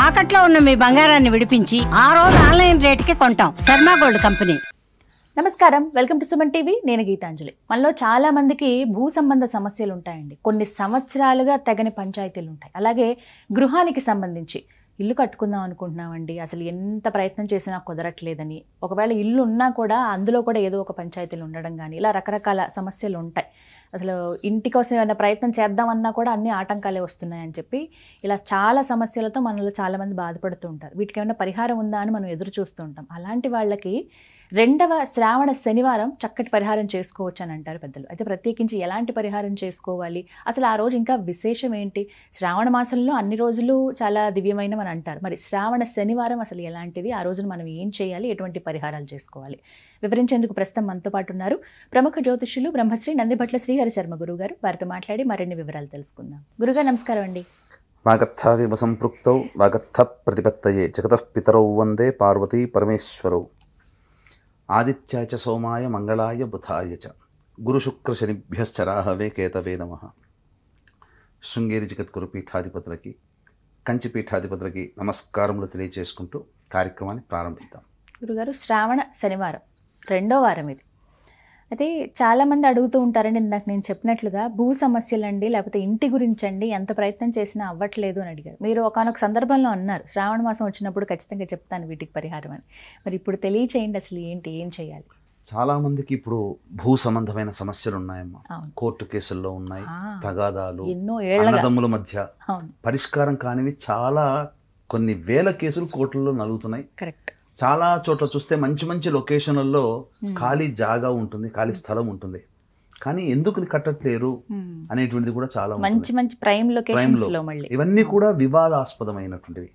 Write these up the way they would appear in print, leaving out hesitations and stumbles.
తాకట్లో ఉన్న మీ బంగారాన్ని విడిపించి ఆ రోజు ఆన్లైన్ రేటుకి కొంటాం. Sharma gold company. నమస్కారం, వెల్కమ్ టు సుమన్ టీవీ. నేను గీతాంజలి. మనలో చాలా మందికి భూ సంబంధ సమస్యలు ఉంటాయండి. కొన్ని సంవత్సరాలుగా తెగని పంచాయతీలు ఉంటాయి. అలాగే గృహానికి సంబంధించి ఇల్లు కట్టుకుందాం అనుకుంటున్నామండి, అసలు ఎంత ప్రయత్నం చేసినా కుదరట్లేదని, ఒకవేళ ఇల్లు ఉన్నా కూడా అందులో కూడా ఏదో ఒక పంచాయతీలు ఉండడం కానీ, ఇలా రకరకాల సమస్యలు ఉంటాయి. అసలు ఇంటి కోసం ఏమైనా ప్రయత్నం చేద్దామన్నా కూడా అన్ని ఆటంకాలే వస్తున్నాయని చెప్పి ఇలా చాలా సమస్యలతో మనలో చాలామంది బాధపడుతూ ఉంటారు. వీటికి ఏమైనా పరిహారం ఉందా అని మనం ఎదురు చూస్తూ ఉంటాం. అలాంటి వాళ్ళకి 2వ శ్రావణ శనివారం చక్కటి పరిహారం చేసుకోవచ్చు అని అంటారు పెద్దలు. అయితే ప్రత్యేకించి ఎలాంటి పరిహారం చేసుకోవాలి, అసలు ఆ రోజు ఇంకా విశేషం ఏంటి? శ్రావణ మాసంలో అన్ని రోజులు చాలా దివ్యమైనవి అని అంటారు. మరి శ్రావణ శనివారం అసలు ఎలాంటిది, ఆ రోజున మనం ఏం చేయాలి, ఎటువంటి పరిహారాలు చేసుకోవాలి, వివరించేందుకు ప్రస్తుతం మనతో పాటు ఉన్నారు ప్రముఖ జ్యోతిష్యులు బ్రహ్మశ్రీ నందిభట్ల శ్రీహరి శర్మ గురువు గారు. వారితో మాట్లాడి మరిన్ని వివరాలు తెలుసుకుందాం. గురుగారు నమస్కారం అండి. వాగర్థావివ సంపృక్తౌ వాగర్థ ప్రతిపత్తయే జగతః పితరౌ వందే పార్వతీ పరమేశ్వరౌ. ఆదిత్యాయ చ సోమాయ మంగళాయ బుధాయ చ గురుశుక్రశనిభ్యశ్చ రాహవే కేతవే నమః. శృంగేరి జగద్గురు పీఠాధిపతులకి, కంచి పీఠాధిపతులకి నమస్కారములు తెలియజేసుకుంటూ కార్యక్రమాన్ని ప్రారంభిద్దాం. గురుగారు, శ్రావణ శనివారం 2వ వారం ఇది. అయితే చాలామంది అడుగుతూ ఉంటారండి, ఇందాక నేను చెప్పినట్లుగా భూ సమస్యలండి, లేకపోతే ఇంటి గురించి అండి, ఎంత ప్రయత్నం చేసినా అవ్వట్లేదు అని అడిగారు. మీరు ఒకానొక సందర్భంలో అన్నారు శ్రావణ మాసం వచ్చినప్పుడు ఖచ్చితంగా చెప్తాను వీటికి పరిహారం అని. మరి ఇప్పుడు తెలియచేయండి, అసలు ఏంటి, ఏం చేయాలి? చాలామందికి ఇప్పుడు భూ సంబంధమైన సమస్యలు ఉన్నాయమ్మా. కోర్టు కేసుల్లో ఉన్నాయి, తగాదాలు, ఎన్నో అన్నదమ్ముల మధ్య పరిష్కారం కానివి చాలా కొన్ని వేల కేసులు కోర్టుల్లో నలుగుతున్నాయి. కరెక్ట్. చాలా చోట్ల చూస్తే మంచి మంచి లొకేషన్లలో ఖాళీ జాగా ఉంటుంది, ఖాళీ స్థలం ఉంటుంది, కానీ ఎందుకు కట్టట్లేరు అనేటువంటిది కూడా చాలా మంచి మంచి ప్రైమ్ లొకేషన్స్ లో మళ్ళీ ఇవన్నీ కూడా వివాదాస్పదమైనటువంటివి.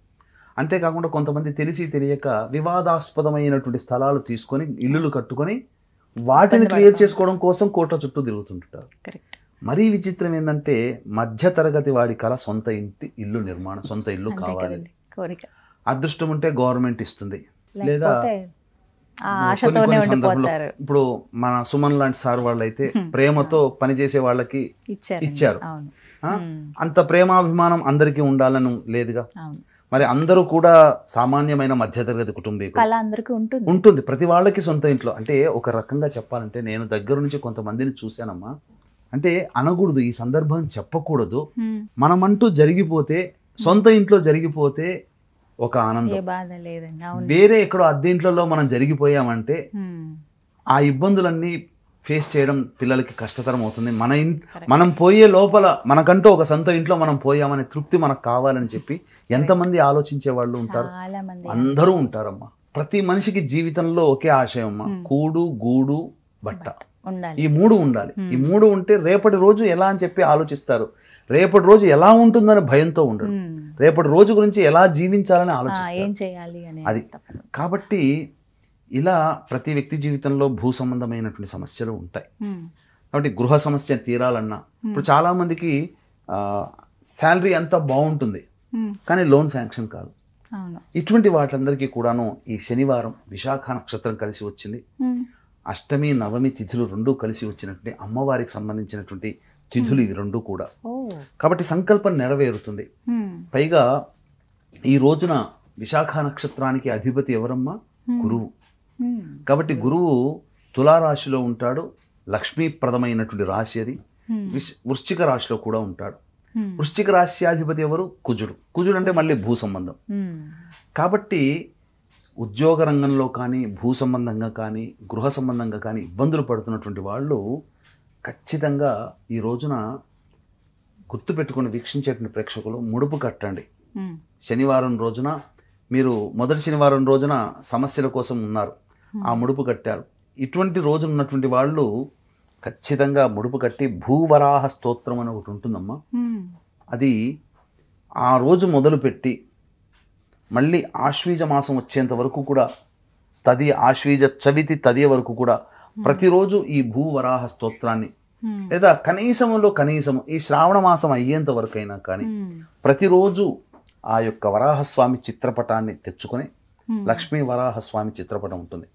అంతేకాకుండా కొంతమంది తెలిసి తెలియక వివాదాస్పదమైనటువంటి స్థలాలు తీసుకొని ఇల్లులు కట్టుకొని వాటిని క్లియర్ చేసుకోవడం కోసం కోట్ల చుట్టూ తిరుగుతుంటారు. మరీ విచిత్రం ఏంటంటే మధ్యతరగతి వాడి కల సొంత ఇంటి ఇల్లు నిర్మాణం, సొంత ఇల్లు కావాలి. అదృష్టం ఉంటే గవర్నమెంట్ ఇస్తుంది, లేదా ఇప్పుడు మన సుమన్ లాంటి సార్ వాళ్ళు అయితే ప్రేమతో పనిచేసే వాళ్ళకి ఇచ్చారు. అంత ప్రేమాభిమానం అందరికీ ఉండాలని లేదుగా. మరి అందరూ కూడా సామాన్యమైన మధ్యతరగతి కుటుంబీకులు ఉంటుంది. ప్రతి వాళ్ళకి సొంత ఇంట్లో అంటే ఒక రకంగా చెప్పాలంటే నేను దగ్గర నుంచి కొంతమందిని చూశానమ్మా. అంటే అనకూడదు, ఈ సందర్భం చెప్పకూడదు, మనమంటూ జరిగిపోతే సొంత ఇంట్లో జరిగిపోతే ఒక ఆనందం, వేరే ఎక్కడో అద్దె ఇంట్లో మనం జరిగిపోయామంటే ఆ ఇబ్బందులన్నీ ఫేస్ చేయడం పిల్లలకి కష్టతరం అవుతుంది. మనం పోయే లోపల మనకంటూ ఒక సొంత ఇంట్లో మనం పోయామనే తృప్తి మనకు కావాలని చెప్పి ఎంతమంది ఆలోచించే వాళ్ళు ఉంటారు? అందరూ ఉంటారమ్మా. ప్రతి మనిషికి జీవితంలో ఒకే ఆశయం అమ్మా, కూడు గూడు బట్ట, ఈ 3 ఉండాలి. ఈ 3 ఉంటే రేపటి రోజు ఎలా అని చెప్పి ఆలోచిస్తారు, రేపటి రోజు ఎలా ఉంటుందని భయంతో ఉండడు, రేపటి రోజు గురించి ఎలా జీవించాలని ఆలోచిస్తారు. అది కాబట్టి ఇలా ప్రతి వ్యక్తి జీవితంలో భూ సంబంధమైనటువంటి సమస్యలు ఉంటాయి. కాబట్టి గృహ సమస్య తీరాలన్నా ఇప్పుడు చాలా మందికి శాలరీ అంతా బాగుంటుంది కానీ లోన్ శాంక్షన్ కాదు. ఇటువంటి వాటిలందరికీ కూడాను ఈ శనివారం విశాఖ నక్షత్రం కలిసి వచ్చింది, అష్టమి నవమి తిథులు 2 కలిసి వచ్చినటువంటి అమ్మవారికి సంబంధించినటువంటి తిథులు ఇవి 2 కూడా. కాబట్టి సంకల్పం నెరవేరుతుంది. పైగా ఈ రోజున విశాఖ నక్షత్రానికి అధిపతి ఎవరమ్మా? గురువు. కాబట్టి గురువు తులారాశిలో ఉంటాడు, లక్ష్మీప్రదమైనటువంటి రాశి అది. వృశ్చిక రాశిలో కూడా ఉంటాడు. వృశ్చిక రాశ్యాధిపతి ఎవరు? కుజుడు. కుజుడు అంటే మళ్ళీ భూ సంబంధం. కాబట్టి ఉద్యోగ రంగంలో కానీ, భూ సంబంధంగా కానీ, గృహ సంబంధంగా కానీ ఇబ్బందులు పడుతున్నటువంటి వాళ్ళు ఖచ్చితంగా ఈ రోజున గుర్తుపెట్టుకుని వీక్షించేటువంటి ప్రేక్షకులు ముడుపు కట్టండి. శనివారం రోజున మీరు మొదటి శనివారం రోజున సమస్యల కోసం ఉన్నారు, ఆ ముడుపు కట్టారు. ఇటువంటి రోజు ఉన్నటువంటి వాళ్ళు ఖచ్చితంగా ముడుపు కట్టి భూవరాహ స్తోత్రం అని ఒకటి ఉంటుందమ్మా. అది ఆ రోజు మొదలుపెట్టి మళ్ళీ ఆశ్వీజ మాసం వచ్చేంత వరకు కూడా, ఆశ్వీజ చవితి తదియ వరకు కూడా ప్రతిరోజు ఈ భూవరాహ స్తోత్రాన్ని, లేదా కనీసం ఈ శ్రావణ మాసం అయ్యేంత వరకు అయినా కానీ ప్రతిరోజు ఆ యొక్క వరాహస్వామి చిత్రపటాన్ని తెచ్చుకొని, లక్ష్మీ వరాహస్వామి చిత్రపటం ఉంటుంది,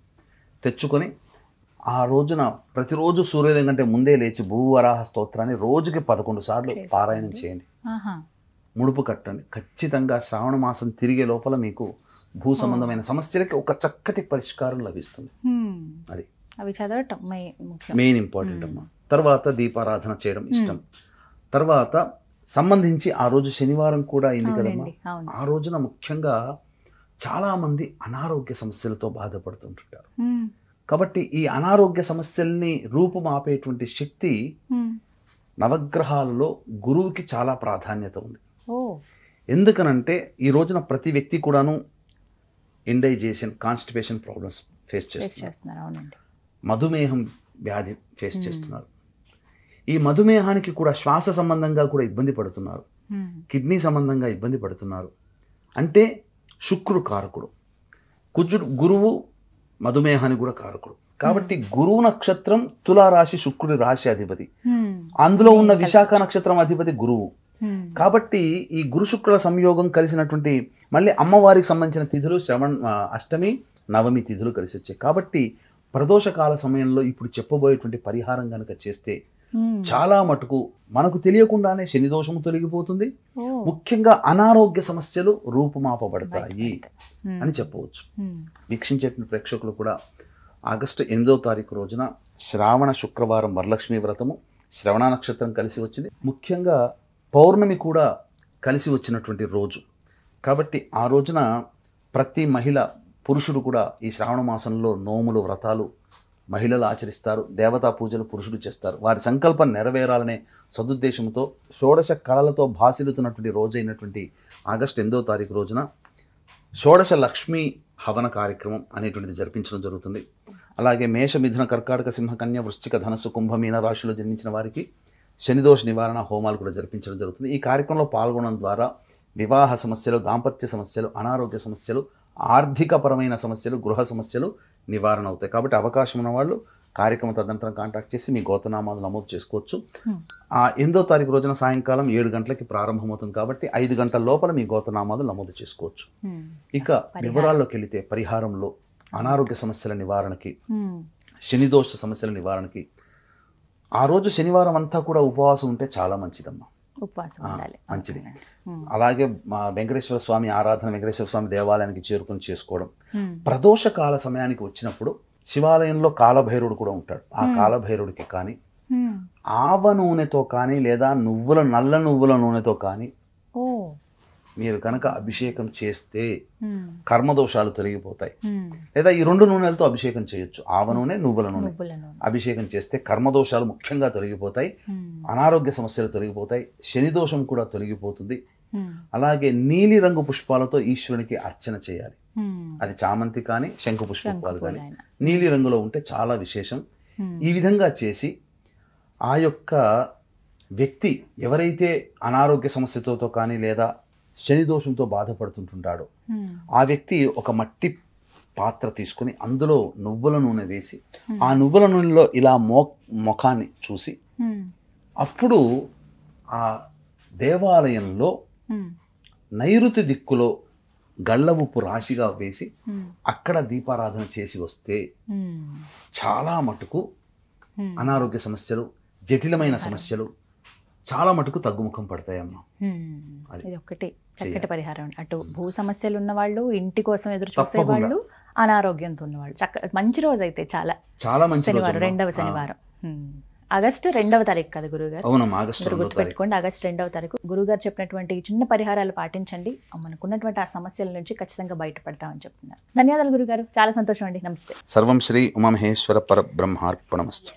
తెచ్చుకొని ఆ రోజున ప్రతిరోజు సూర్యోదయం కంటే ముందే లేచి భూవరాహ స్తోత్రాన్ని రోజుకి 11 సార్లు పారాయణం చేయండి. ముడుపు కట్టండి. ఖచ్చితంగా శ్రావణ మాసం తిరిగే లోపల మీకు భూ సంబంధమైన సమస్యలకి ఒక చక్కటి పరిష్కారం లభిస్తుంది. అది అవి చదవటం మెయిన్ ఇంపార్టెంట్ అమ్మా. తర్వాత దీపారాధన చేయడం ఇష్టం. తర్వాత సంబంధించి ఆ రోజు శనివారం కూడా అయింది కదమ్మా. ఆ రోజున ముఖ్యంగా చాలా మంది అనారోగ్య సమస్యలతో బాధపడుతుంటారు. కాబట్టి ఈ అనారోగ్య సమస్యల్ని రూపుమాపేటువంటి శక్తి నవగ్రహాలలో గురువుకి చాలా ప్రాధాన్యత ఉంది. ఎందుకనంటే ఈ రోజున ప్రతి వ్యక్తి కూడాను ఇండైజేషన్, కాన్స్టిపేషన్ ప్రాబ్లమ్స్ ఫేస్ చేస్తున్నారు. మధుమేహం వ్యాధి ఫేస్ చేస్తున్నారు. ఈ మధుమేహానికి కూడా శ్వాస సంబంధంగా కూడా ఇబ్బంది పడుతున్నారు, కిడ్నీ సంబంధంగా ఇబ్బంది పడుతున్నారు. అంటే శుక్రుడు కారకుడు, గురువు మధుమేహానికి కూడా కారకుడు. కాబట్టి గురువు నక్షత్రం తులారాశి, శుక్రుడి రాశి అధిపతి, అందులో ఉన్న విశాఖ నక్షత్రం అధిపతి గురువు. కాబట్టి ఈ గురు శుక్రుల సంయోగం కలిసినటువంటి మళ్ళీ అమ్మవారికి సంబంధించిన తిథులు అష్టమి నవమి తిథులు కలిసి వచ్చాయి. కాబట్టి ప్రదోషకాల సమయంలో ఇప్పుడు చెప్పబోయేటువంటి పరిహారం కనుక చేస్తే చాలా మటుకు మనకు తెలియకుండానే శని దోషము తొలగిపోతుంది. ముఖ్యంగా అనారోగ్య సమస్యలు రూపుమాపబడతాయి అని చెప్పవచ్చు. వీక్షించేటువంటి ప్రేక్షకులు కూడా ఆగస్టు 8వ తారీఖు రోజున శ్రావణ శుక్రవారం వరలక్ష్మి వ్రతము, శ్రవణ నక్షత్రం కలిసి వచ్చింది. ముఖ్యంగా పౌర్ణమి కూడా కలిసి వచ్చినటువంటి రోజు. కాబట్టి ఆ రోజున ప్రతి మహిళ, పురుషుడు కూడా ఈ శ్రావణ మాసంలో నోములు, వ్రతాలు మహిళలు ఆచరిస్తారు. దేవతా పూజలు పురుషుడు చేస్తారు. వారి సంకల్పం నెరవేరాలనే సదుద్దేశంతో షోడశ కళలతో భాసిల్లుతున్నటువంటి రోజు అయినటువంటి ఆగస్టు 8వ తారీఖు రోజున షోడశ లక్ష్మీ హవన కార్యక్రమం అనేటువంటిది జరిపించడం జరుగుతుంది. అలాగే మేష, మిథున, కర్కాటక, సింహ, కన్య, వృశ్చిక, ధనస్సు, కుంభ, మీన రాశిలో జన్మించిన వారికి శనిదోష నివారణ హోమాలు కూడా జరిపించడం జరుగుతుంది. ఈ కార్యక్రమంలో పాల్గొనడం ద్వారా వివాహ సమస్యలు, దాంపత్య సమస్యలు, అనారోగ్య సమస్యలు, ఆర్థికపరమైన సమస్యలు, గృహ సమస్యలు నివారణ అవుతాయి. కాబట్టి అవకాశం ఉన్న వాళ్ళు కార్యక్రమం తదనంతరం కాంటాక్ట్ చేసి మీ గోత్రనామాలు నమోదు చేసుకోవచ్చు. ఆ 8వ తారీఖు రోజున సాయంకాలం 7 గంటలకి ప్రారంభమవుతుంది. కాబట్టి 5 గంటల లోపల మీ గోత్రనామాలు నమోదు చేసుకోవచ్చు. ఇక వివరాల్లోకి వెళితే పరిహారంలో అనారోగ్య సమస్యల నివారణకి, శనిదోష సమస్యల నివారణకి ఆ రోజు శనివారం అంతా కూడా ఉపవాసం ఉంటే చాలా మంచిదమ్మా. మంచిది. అలాగే వెంకటేశ్వర స్వామి ఆరాధన, వెంకటేశ్వర స్వామి దేవాలయానికి చేరుకొని చేసుకోవడం. ప్రదోష కాల సమయానికి వచ్చినప్పుడు శివాలయంలో కాలభైరవుడు కూడా ఉంటాడు. ఆ కాలభైరవుడికి కానీ ఆవ నూనెతో కానీ లేదా నల్ల నువ్వుల నూనెతో కానీ మీరు కనుక అభిషేకం చేస్తే కర్మదోషాలు తొలగిపోతాయి. లేదా ఈ 2 నూనెలతో అభిషేకం చేయొచ్చు. ఆవ నూనె, నువ్వుల నూనె అభిషేకం చేస్తే కర్మదోషాలు ముఖ్యంగా తొలగిపోతాయి, అనారోగ్య సమస్యలు తొలగిపోతాయి, శని దోషం కూడా తొలగిపోతుంది. అలాగే నీలి రంగు పుష్పాలతో ఈశ్వరునికి అర్చన చేయాలి. అది చామంతి కానీ శంకు పుష్పాలు కానీ నీలి రంగులో ఉంటే చాలా విశేషం. ఈ విధంగా చేసి ఆ యొక్క వ్యక్తి ఎవరైతే అనారోగ్య సమస్యతో కానీ లేదా శని దోషంతో బాధపడుతుంటాడో ఆ వ్యక్తి ఒక మట్టి పాత్ర తీసుకుని అందులో నువ్వుల నూనె వేసి ఆ నువ్వుల నూనెలో ఇలా ముఖాన్ని చూసి అప్పుడు ఆ దేవాలయంలో నైరుతి దిక్కులో గళ్ళ ఉప్పు రాశిగా వేసి అక్కడ దీపారాధన చేసి వస్తే చాలా మటుకు అనారోగ్య సమస్యలు, జటిలమైన సమస్యలు చాలా మటుకు తగ్గుముఖం పడతాయమ్మా. ఇది ఒక్కటి చక్కటి పరిహారం. అటు భూ సమస్యలు ఉన్న వాళ్ళు, ఇంటి కోసం ఎదురు చూసే వాళ్ళు, అనారోగ్యంతో ఉన్నవాళ్ళు మంచి రోజు అయితే చాలా మంచి శనివారం, 2వ శనివారం, ఆగస్టు 2వ తారీఖు కదా గురుగారు? అవునమ్మా, ఆగస్టు గుర్తుపెట్టుకోండి, ఆగస్టు 2వ తారీఖు. గురుగారు చెప్పినటువంటి చిన్న పరిహారాలు పాటించండి, మనకున్నటువంటి ఆ సమస్యల నుంచి ఖచ్చితంగా బయటపడతామని చెప్తున్నారు. ధన్యవాదాలు గురుగారు, చాలా సంతోషం అండి. నమస్తే. సర్వం శ్రీ ఉమామహేశ్వర పరబ్రహ్మార్పణమస్తు.